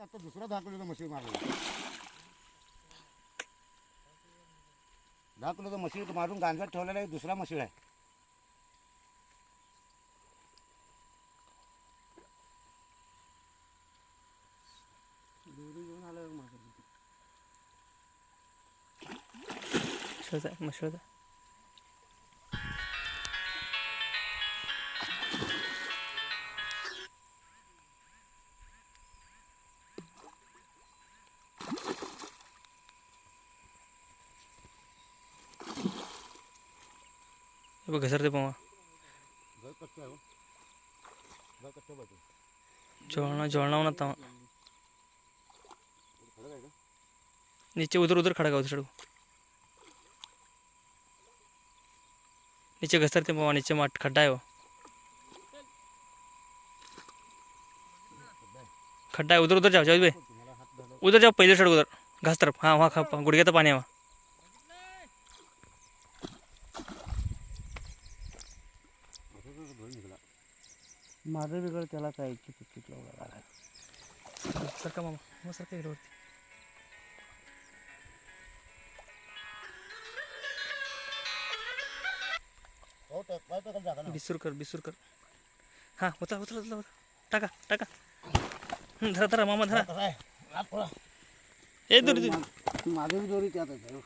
आता दुसरा 10 किलोचा मशीन मारला. 10 किलोचा मशीन मारून गांजात ठेवलेला आहे. दुसरा मशीन आहे. दोरी घेऊन आलं माझं. मशरूम घसरते पावा घर कच्चं आहे हो. घर कच्चं बाजू जोड़ना होना था खडक आहे का? नीचे उधर उधर खड़ा उधर सड़क नीचे घसरते पावा नीचे माट खड्डा है वो खड्डा है उधर उधर जाओ भाई उधर जाओ पहले सड़क उधर घास तरफ हाँ वहाँ खा गुड़िया तो पानी है वहाँ माझं वेगळं त्याला काय चिपचिप लावला सरका मामा मग सरका इकडे हो तर काय तर जागा ना. बिसूर कर हाँ उतरा उतरा उतरा टाका टाका धरा धरा मामा धरा कसं आहे? हात पुढं. ए दूर दूर माझं दोरी त्यातच आहे.